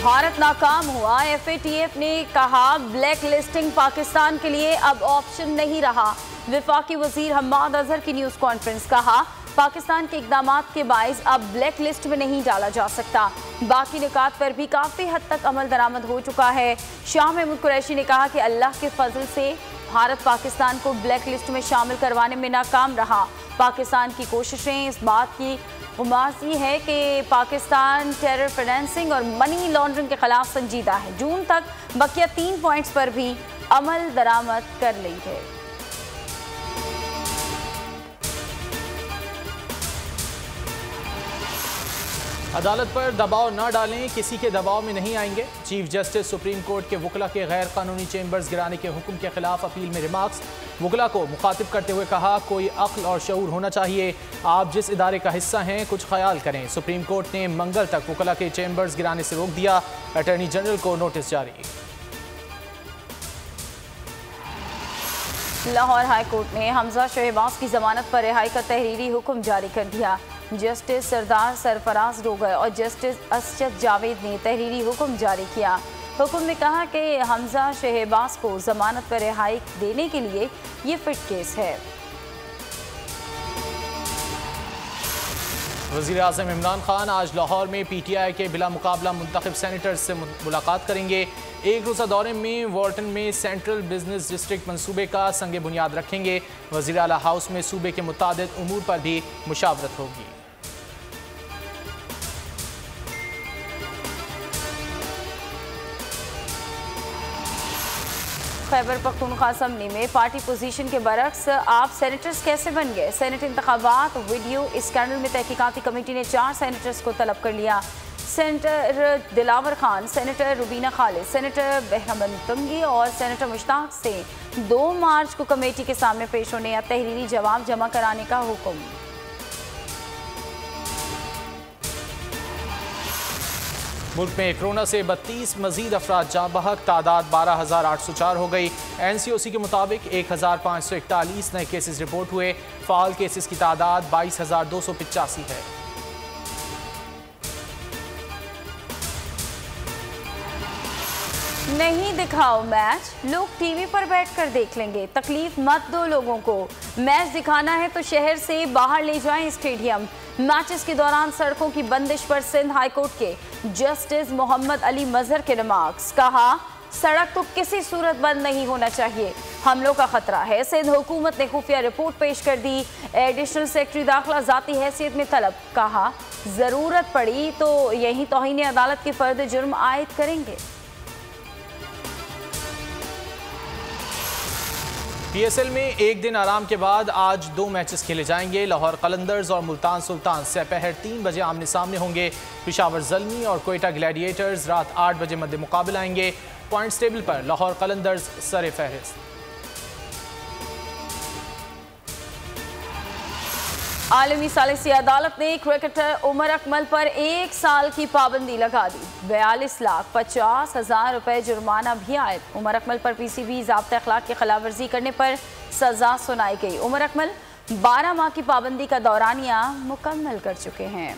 भारत नाकाम हुआ। FATF ने कहा ब्लैक लिस्टिंग पाकिस्तान के लिए अब ऑप्शन नहीं रहा। वफाकी वजीर हम्माद अजहर की न्यूज़ कॉन्फ्रेंस। कहा पाकिस्तान के इक़दामात के बाइस अब ब्लैक लिस्ट में नहीं डाला जा सकता। बाकी निकात पर भी काफ़ी हद तक अमल दरामद हो चुका है। शाह महमूद कुरैशी ने कहा कि अल्लाह के फजल से भारत पाकिस्तान को ब्लैक लिस्ट में शामिल करवाने में नाकाम रहा। पाकिस्तान की कोशिशें इस बात की उम्मीद ये है कि पाकिस्तान टेरर फाइनेंसिंग और मनी लॉन्ड्रिंग के खिलाफ संजीदा है। जून तक बकिया 3 पॉइंट्स पर भी अमल दरामद कर लेंगे। अदालत पर दबाव न डालें, किसी के दबाव में नहीं आएंगे। चीफ जस्टिस सुप्रीम कोर्ट के वकला के गैर कानूनी चेंबर्स गिराने के हुक्म के खिलाफ अपील में रिमार्क्स। वकला को मुखातिब करते हुए कहा कोई अक्ल और शऊर होना चाहिए। आप जिस इदारे का हिस्सा हैं कुछ ख्याल करें। सुप्रीम कोर्ट ने मंगल तक वकला के चेंबर्स गिराने से रोक दिया। अटॉर्नी जनरल को नोटिस जारी। लाहौर हाई कोर्ट ने हमजा शहबाज की जमानत पर रिहाई का तहरीरी हुक्म जारी कर दिया। जस्टिस सरदार सरफराज डोगर और जस्टिस असद जावेद ने तहरीरी हुक्म जारी किया। हुक्म में कहा कि हमजा शहबाज को जमानत पर रिहाई देने के लिए ये फिट केस है। वज़ीर-ए-आज़म इमरान खान आज लाहौर में PTI के बिला मुकाबला मुंतखब सेनेटर्स से मुलाकात करेंगे। एक रोज़ा दौरे में वॉल्टन में सेंट्रल बिजनेस डिस्ट्रिक्ट मंसूबे का संग बुनियाद रखेंगे। वज़ीर आला हाउस में सूबे के मुतादिद उमूर पर भी मुशावरत होगी। खैबर पख्तूनख्वा असम्बली में पार्टी पोजीशन के बरक्स आप सेनेटर्स कैसे बन गए। सेनेट इंतखाबात वीडियो स्कैंडल में तहकीकाती कमेटी ने 4 सेनेटर्स को तलब कर लिया। Senator Dilawar Khan, senator Rubina Khalid, senator Behramand Tangi और सेनेटर मुश्ताक से 2 मार्च को कमेटी के सामने पेश होने या तहरीरी जवाब जमा कराने का हुक्म। मुल्क में कोरोना से 32 मजीद अफराद जाँ बहक, तादाद 12,804 हो गई। NCOC के मुताबिक 1,541 नए केसेस रिपोर्ट हुए। फाल केसेस की तादाद 22,285 है। नहीं दिखाओ मैच, लोग टीवी पर बैठकर देख लेंगे। तकलीफ मत दो लोगों को। मैच दिखाना है तो शहर से बाहर ले जाएं स्टेडियम। मैचेस के दौरान सड़कों की बंदिश पर सिंध हाई कोर्ट के जस्टिस मोहम्मद अली मजहर के रिमार्क्स। कहा सड़क तो किसी सूरत बंद नहीं होना चाहिए, हमलों का खतरा है। सिंध हुकूमत ने खुफिया रिपोर्ट पेश कर दी। एडिशनल सेक्रेटरी दाखिला जाती हैसियत में तलब। कहा जरूरत पड़ी तो यही तौहीन अदालत के फर्द जुर्म आयद करेंगे। PSL में एक दिन आराम के बाद आज 2 मैचेस खेले जाएंगे। लाहौर कलंदर्स और मुल्तान सुल्तान दोपहर 3 बजे आमने सामने होंगे। पेशावर ज़ल्मी और कोयटा ग्लैडिएटर्स रात 8 बजे मध्य मुकाबला आएंगे। पॉइंट्स टेबल पर लाहौर कलंदर्स सर फहरिस्त। आलमी सालिसी अदालत ने क्रिकेटर उमर अकमल पर 1 साल की पाबंदी लगा दी। 42,50,000 रुपए जुर्माना भी आयद। उमर अकमल पर PCB ज़ाब्ता अखलाक की खिलाफ वर्जी करने पर सजा सुनाई गई। उमर अकमल 12 माह की पाबंदी का दौरानिया मुकम्मल कर चुके हैं।